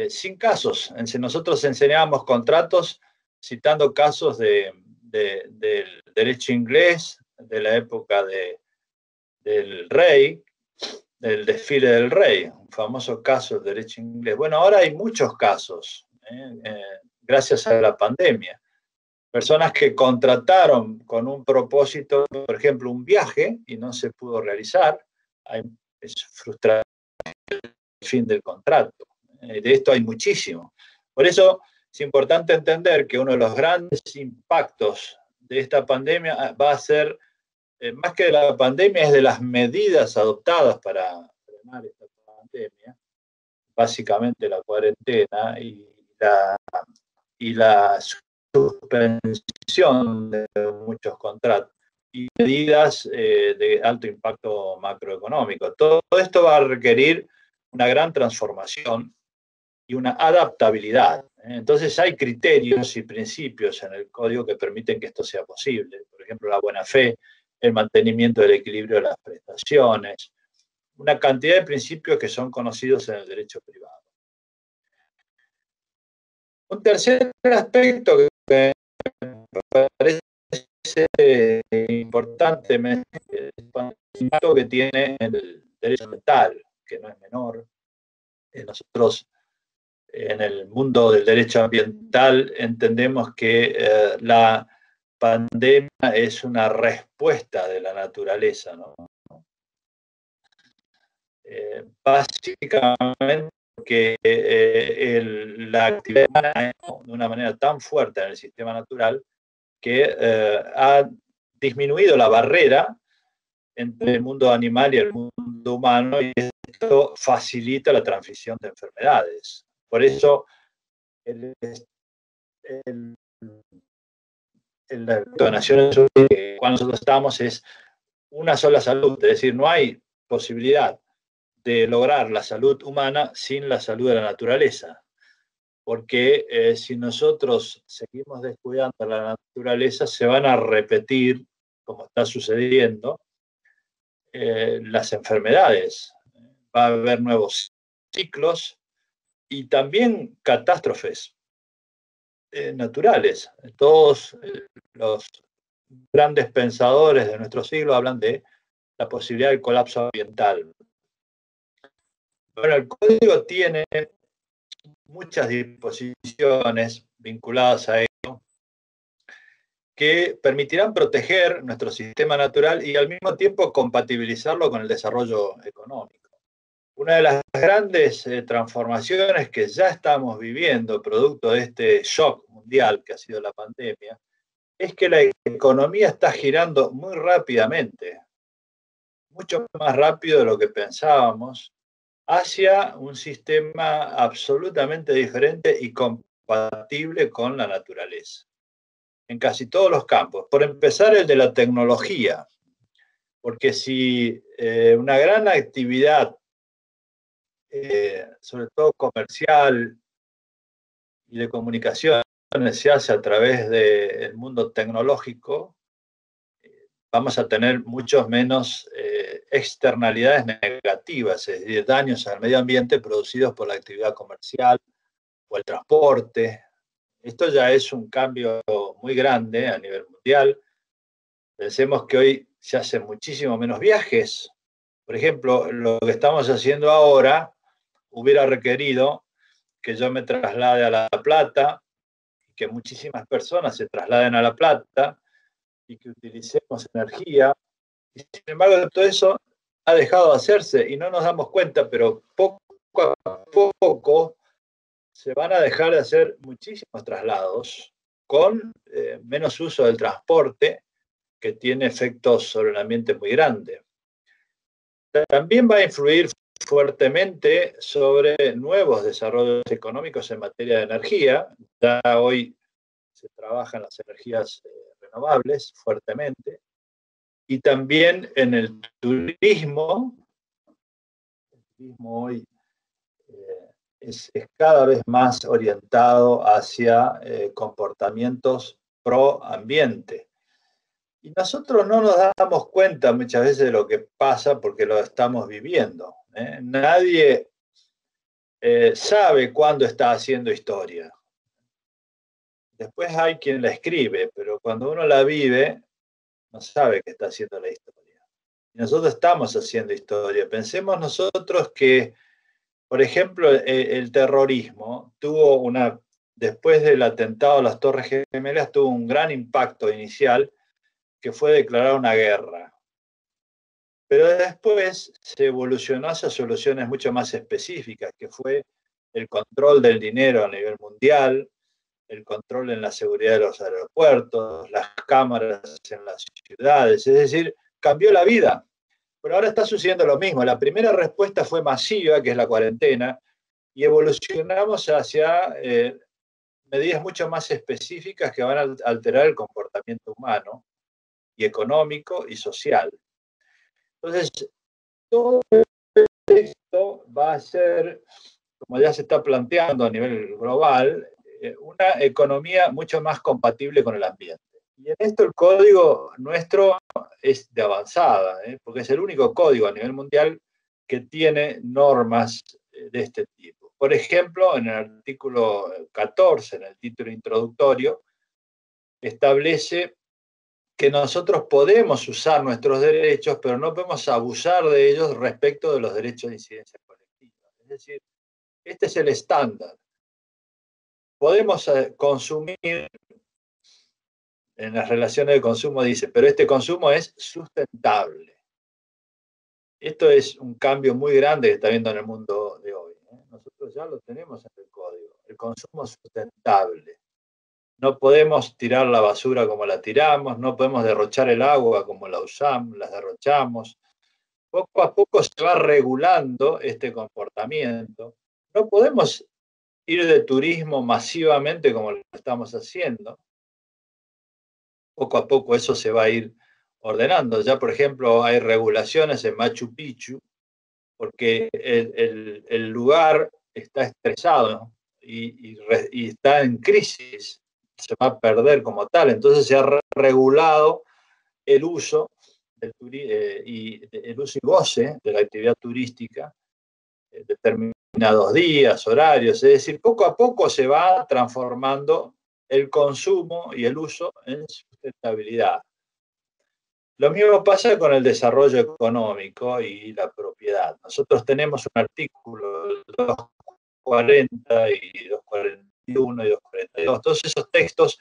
sin casos. Nosotros enseñábamos contratos citando casos del derecho inglés, de la época del rey, del desfile del rey, un famoso caso del derecho inglés. Bueno, ahora hay muchos casos, gracias a la pandemia. Personas que contrataron con un propósito, por ejemplo, un viaje, y no se pudo realizar. Es frustrante el fin del contrato. De esto hay muchísimo. Por eso es importante entender que uno de los grandes impactos de esta pandemia va a ser, más que de la pandemia, es de las medidas adoptadas para frenar esta pandemia, básicamente la cuarentena y la suspensión de muchos contratos y medidas de alto impacto macroeconómico. Todo esto va a requerir una gran transformación y una adaptabilidad. Entonces hay criterios y principios en el código que permiten que esto sea posible. Por ejemplo, la buena fe, el mantenimiento del equilibrio de las prestaciones, una cantidad de principios que son conocidos en el derecho privado. Un tercer aspecto que me parece importante es el impacto que tiene en el derecho ambiental, que no es menor. Nosotros, en el mundo del derecho ambiental, entendemos que la pandemia es una respuesta de la naturaleza, ¿no? Básicamente porque la actividad humana de una manera tan fuerte en el sistema natural que ha disminuido la barrera entre el mundo animal y el mundo humano, y esto facilita la transmisión de enfermedades. Por eso la Naciones Unidas, cuando nosotros estamos, es una sola salud, es decir, no hay posibilidad de lograr la salud humana sin la salud de la naturaleza, porque si nosotros seguimos descuidando la naturaleza, se van a repetir como está sucediendo, las enfermedades. Va a haber nuevos ciclos y también catástrofes naturales. Todos los grandes pensadores de nuestro siglo hablan de la posibilidad del colapso ambiental. Bueno, el código tiene muchas disposiciones vinculadas a ello que permitirán proteger nuestro sistema natural y al mismo tiempo compatibilizarlo con el desarrollo económico. Una de las grandes transformaciones que ya estamos viviendo, producto de este shock mundial que ha sido la pandemia, es que la economía está girando muy rápidamente, mucho más rápido de lo que pensábamos, hacia un sistema absolutamente diferente y compatible con la naturaleza, en casi todos los campos. Por empezar, el de la tecnología, porque si una gran actividad, sobre todo comercial y de comunicaciones, se hace a través del mundo tecnológico, vamos a tener muchos menos externalidades negativas, es decir, daños al medio ambiente producidos por la actividad comercial o el transporte. Esto ya es un cambio muy grande a nivel mundial. Pensemos que hoy se hacen muchísimo menos viajes. Por ejemplo, lo que estamos haciendo ahora hubiera requerido que yo me traslade a La Plata, y que muchísimas personas se trasladen a La Plata, y que utilicemos energía. Y sin embargo, todo eso ha dejado de hacerse y no nos damos cuenta, pero poco a poco se van a dejar de hacer muchísimos traslados con menos uso del transporte, que tiene efectos sobre el ambiente muy grandes. También va a influir fuertemente sobre nuevos desarrollos económicos en materia de energía. Ya hoy se trabaja en las energías renovables fuertemente, y también en el turismo. El turismo hoy es cada vez más orientado hacia comportamientos pro ambiente. Y nosotros no nos damos cuenta muchas veces de lo que pasa porque lo estamos viviendo. Nadie sabe cuándo está haciendo historia. Después hay quien la escribe, pero cuando uno la vive, no sabe que está haciendo la historia. Y nosotros estamos haciendo historia. Pensemos nosotros que, por ejemplo, el terrorismo tuvo después del atentado a las Torres Gemelas, tuvo un gran impacto inicial, que fue declarar una guerra. Pero después se evolucionó hacia soluciones mucho más específicas, que fue el control del dinero a nivel mundial, el control en la seguridad de los aeropuertos, las cámaras en las ciudades, es decir, cambió la vida. Pero ahora está sucediendo lo mismo. La primera respuesta fue masiva, que es la cuarentena, y evolucionamos hacia medidas mucho más específicas que van a alterar el comportamiento humano y económico y social. Entonces, todo esto va a ser, como ya se está planteando a nivel global, una economía mucho más compatible con el ambiente. Y en esto el código nuestro es de avanzada, porque es el único código a nivel mundial que tiene normas de este tipo. Por ejemplo, en el artículo 14, en el título introductorio, establece que nosotros podemos usar nuestros derechos, pero no podemos abusar de ellos respecto de los derechos de incidencia colectiva. Es decir, este es el estándar. Podemos consumir, en las relaciones de consumo dice, pero este consumo es sustentable. Esto es un cambio muy grande que está viendo en el mundo de hoy. Nosotros ya lo tenemos en el código, el consumo sustentable. No podemos tirar la basura como la tiramos, no podemos derrochar el agua como la usamos, la derrochamos. Poco a poco se va regulando este comportamiento. No podemos ir de turismo masivamente como lo estamos haciendo. Poco a poco eso se va a ir ordenando. Ya, por ejemplo, hay regulaciones en Machu Picchu porque el lugar está estresado, ¿no? y está en crisis, se va a perder como tal. Entonces se ha regulado el uso el uso y goce de la actividad turística en determinados días, horarios, es decir, poco a poco se va transformando el consumo y el uso en sustentabilidad. Lo mismo pasa con el desarrollo económico y la propiedad. Nosotros tenemos un artículo 240 y 241 y 242. Todos esos textos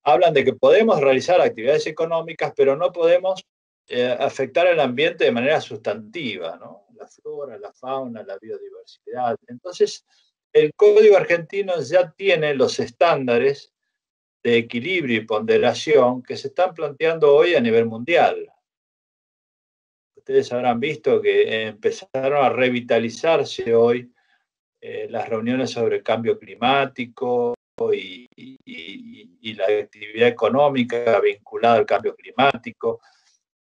hablan de que podemos realizar actividades económicas, pero no podemos afectar el ambiente de manera sustantiva, ¿no? La flora, la fauna, la biodiversidad. Entonces, el Código Argentino ya tiene los estándares de equilibrio y ponderación que se están planteando hoy a nivel mundial. Ustedes habrán visto que empezaron a revitalizarse hoy las reuniones sobre el cambio climático y la actividad económica vinculada al cambio climático.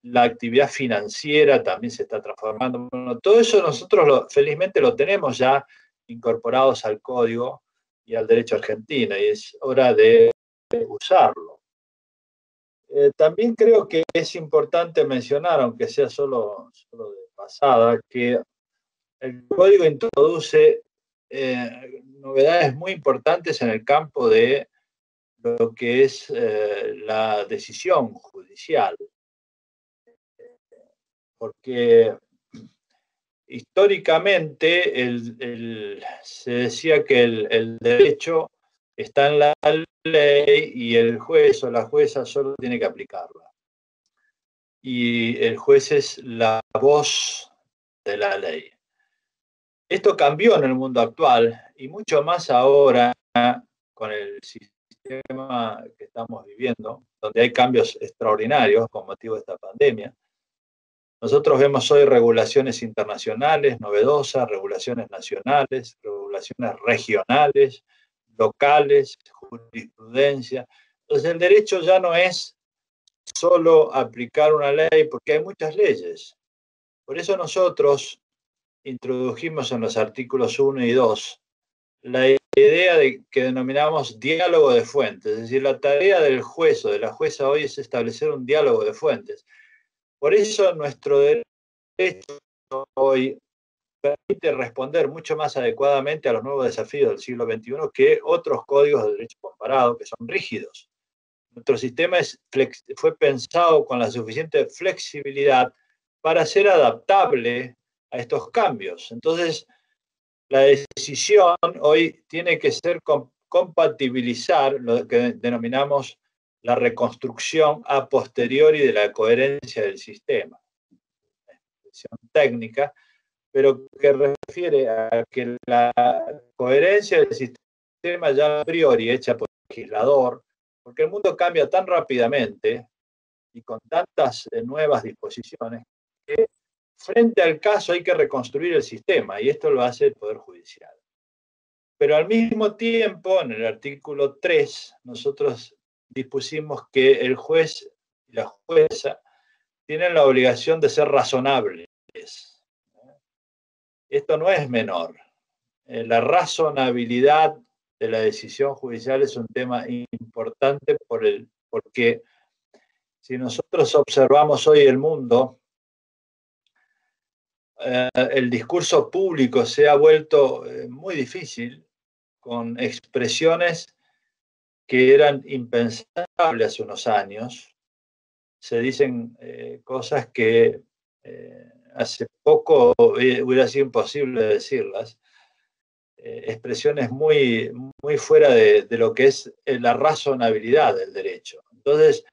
La actividad financiera también se está transformando. Bueno, todo eso nosotros felizmente lo tenemos ya incorporados al código y al derecho argentino, y es hora de usarlo. También creo que es importante mencionar, aunque sea solo de pasada, que el código introduce novedades muy importantes en el campo de lo que es la decisión judicial. Porque históricamente se decía que el derecho está en la ley y el juez o la jueza solo tiene que aplicarla. Y el juez es la voz de la ley. Esto cambió en el mundo actual y mucho más ahora con el sistema que estamos viviendo, donde hay cambios extraordinarios con motivo de esta pandemia. Nosotros vemos hoy regulaciones internacionales novedosas, regulaciones nacionales, regulaciones regionales, locales, jurisprudencia. Entonces el derecho ya no es solo aplicar una ley, porque hay muchas leyes. Por eso nosotros introdujimos en los artículos 1 y 2 la idea que denominamos diálogo de fuentes. Es decir, la tarea del juez o de la jueza hoy es establecer un diálogo de fuentes. Por eso nuestro derecho hoy permite responder mucho más adecuadamente a los nuevos desafíos del siglo XXI que otros códigos de derecho comparado que son rígidos. Nuestro sistema fue pensado con la suficiente flexibilidad para ser adaptable a estos cambios. Entonces, la decisión hoy tiene que ser compatibilizar lo que denominamos la reconstrucción a posteriori de la coherencia del sistema. Una expresión técnica, pero que refiere a que la coherencia del sistema ya a priori hecha por el legislador, porque el mundo cambia tan rápidamente y con tantas nuevas disposiciones que frente al caso hay que reconstruir el sistema, y esto lo hace el Poder Judicial. Pero al mismo tiempo, en el artículo 3, nosotros dispusimos que el juez y la jueza tienen la obligación de ser razonables. Esto no es menor. La razonabilidad de la decisión judicial es un tema importante porque si nosotros observamos hoy el mundo, el discurso público se ha vuelto muy difícil, con expresiones que eran impensables hace unos años. Se dicen cosas que hace poco hubiera sido imposible decirlas. Expresiones muy, muy fuera de lo que es la razonabilidad del derecho. Entonces,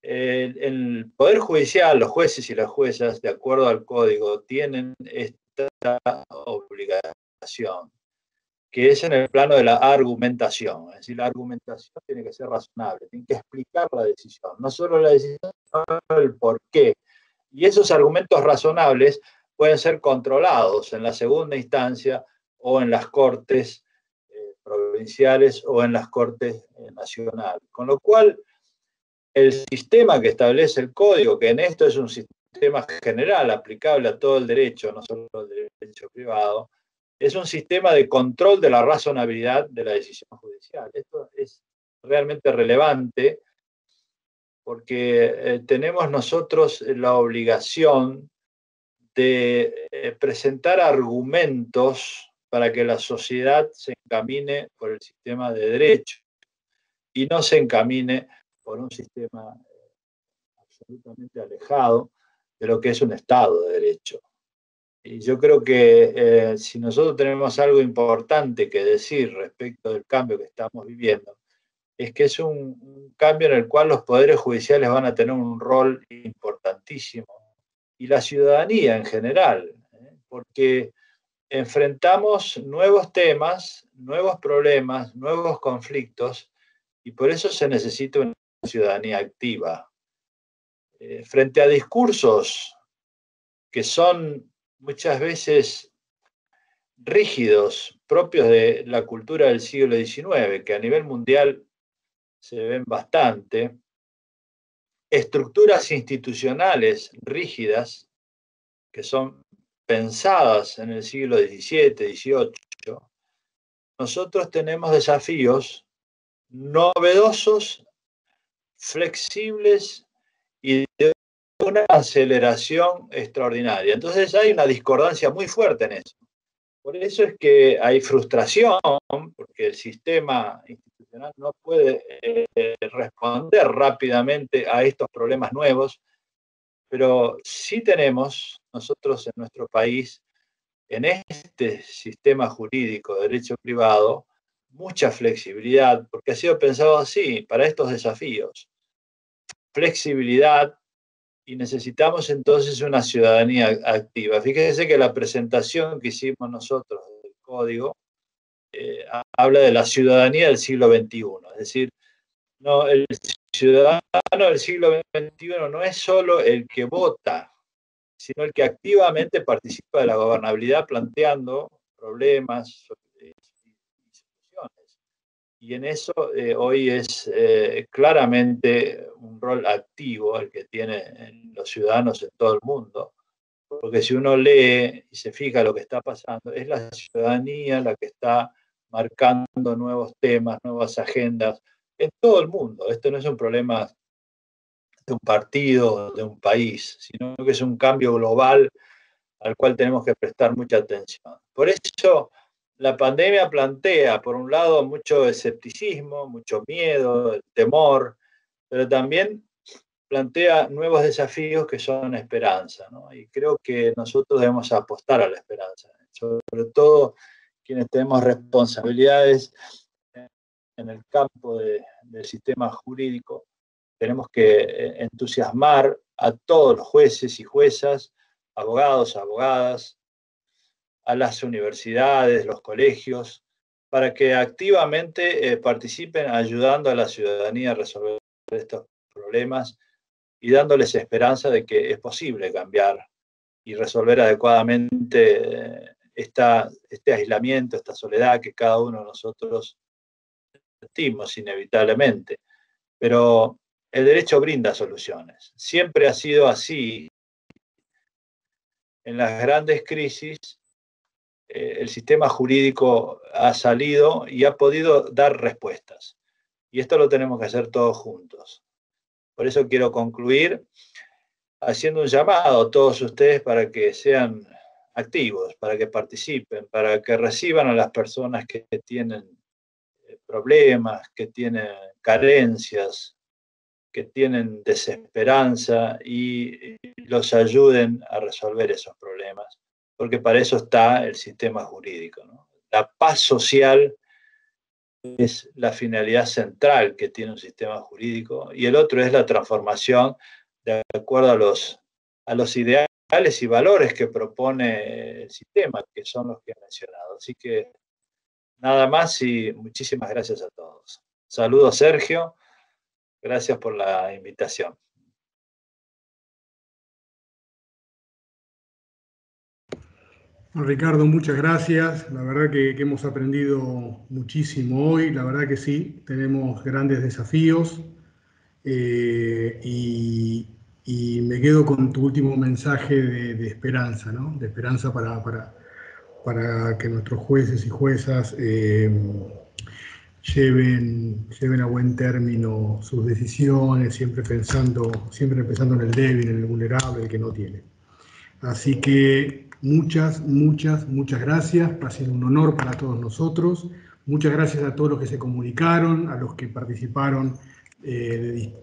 el Poder Judicial, los jueces y las juezas, de acuerdo al Código, tienen esta obligación, que es en el plano de la argumentación. Es decir, la argumentación tiene que ser razonable, tiene que explicar la decisión, no solo la decisión, sino el por qué. Y esos argumentos razonables pueden ser controlados en la segunda instancia o en las cortes provinciales o en las cortes nacionales. Con lo cual, el sistema que establece el código, que en esto es un sistema general aplicable a todo el derecho, no solo al derecho privado, es un sistema de control de la razonabilidad de la decisión judicial. Esto es realmente relevante porque tenemos nosotros la obligación de presentar argumentos para que la sociedad se encamine por el sistema de derecho y no se encamine por un sistema absolutamente alejado de lo que es un Estado de Derecho. Y yo creo que si nosotros tenemos algo importante que decir respecto del cambio que estamos viviendo, es que es un cambio en el cual los poderes judiciales van a tener un rol importantísimo, y la ciudadanía en general, porque enfrentamos nuevos temas, nuevos problemas, nuevos conflictos, y por eso se necesita una ciudadanía activa. Frente a discursos que son muchas veces rígidos, propios de la cultura del siglo XIX, que a nivel mundial se ven bastante, estructuras institucionales rígidas que son pensadas en el siglo XVII, XVIII, nosotros tenemos desafíos novedosos, flexibles y de una aceleración extraordinaria. Entonces hay una discordancia muy fuerte en eso. Por eso es que hay frustración, porque el sistema institucional no puede responder rápidamente a estos problemas nuevos, pero sí tenemos nosotros en nuestro país, en este sistema jurídico de derecho privado, mucha flexibilidad, porque ha sido pensado así, para estos desafíos. Flexibilidad, y necesitamos entonces una ciudadanía activa. Fíjense que la presentación que hicimos nosotros del código habla de la ciudadanía del siglo XXI, es decir, no, el ciudadano del siglo XXI no es solo el que vota, sino el que activamente participa de la gobernabilidad planteando problemas y soluciones. Y en eso hoy es claramente un rol activo el que tienen los ciudadanos en todo el mundo, porque si uno lee y se fija lo que está pasando, es la ciudadanía la que está marcando nuevos temas, nuevas agendas en todo el mundo. Esto no es un problema de un partido, de un país, sino que es un cambio global al cual tenemos que prestar mucha atención. Por eso la pandemia plantea, por un lado, mucho escepticismo, mucho miedo, temor, pero también plantea nuevos desafíos que son esperanza, ¿no? Y creo que nosotros debemos apostar a la esperanza, sobre todo quienes tenemos responsabilidades en el campo del sistema jurídico. Tenemos que entusiasmar a todos los jueces y juezas, abogados, abogadas, a las universidades, los colegios, para que activamente participen ayudando a la ciudadanía a resolver estos problemas y dándoles esperanza de que es posible cambiar y resolver adecuadamente este aislamiento, esta soledad que cada uno de nosotros sentimos inevitablemente. Pero el derecho brinda soluciones. Siempre ha sido así. En las grandes crisis, el sistema jurídico ha salido y ha podido dar respuestas. Y esto lo tenemos que hacer todos juntos. Por eso quiero concluir haciendo un llamado a todos ustedes para que sean activos, para que participen, para que reciban a las personas que tienen problemas, que tienen carencias, que tienen desesperanza y los ayuden a resolver esos problemas, porque para eso está el sistema jurídico, ¿no? La paz social es la finalidad central que tiene un sistema jurídico y el otro es la transformación de acuerdo a los ideales y valores que propone el sistema, que son los que he mencionado. Así que nada más y muchísimas gracias a todos. Saludos, Sergio. Gracias por la invitación. Ricardo, muchas gracias. La verdad que hemos aprendido muchísimo hoy. La verdad que sí, tenemos grandes desafíos. Y me quedo con tu último mensaje de esperanza, ¿no? De esperanza para que nuestros jueces y juezas lleven a buen término sus decisiones, siempre pensando en el débil, en el vulnerable, el que no tiene. Así que muchas gracias. Ha sido un honor para todos nosotros. Muchas gracias a todos los que se comunicaron, a los que participaron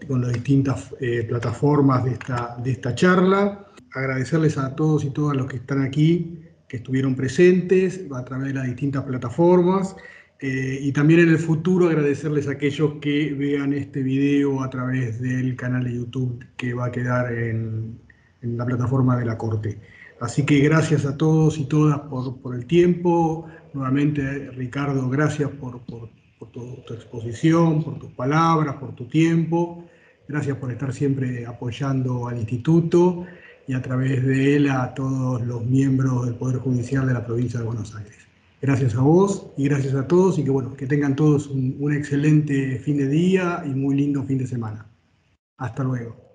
con las distintas plataformas de esta charla. Agradecerles a todos y todas los que están aquí, que estuvieron presentes a través de las distintas plataformas. Y también en el futuro agradecerles a aquellos que vean este video a través del canal de YouTube que va a quedar en la plataforma de la Corte. Así que gracias a todos y todas por el tiempo. Nuevamente, Ricardo, gracias por tu exposición, por tus palabras, por tu tiempo. Gracias por estar siempre apoyando al Instituto y a través de él a todos los miembros del Poder Judicial de la provincia de Buenos Aires. Gracias a vos y gracias a todos y que tengan todos un excelente fin de día y muy lindo fin de semana. Hasta luego.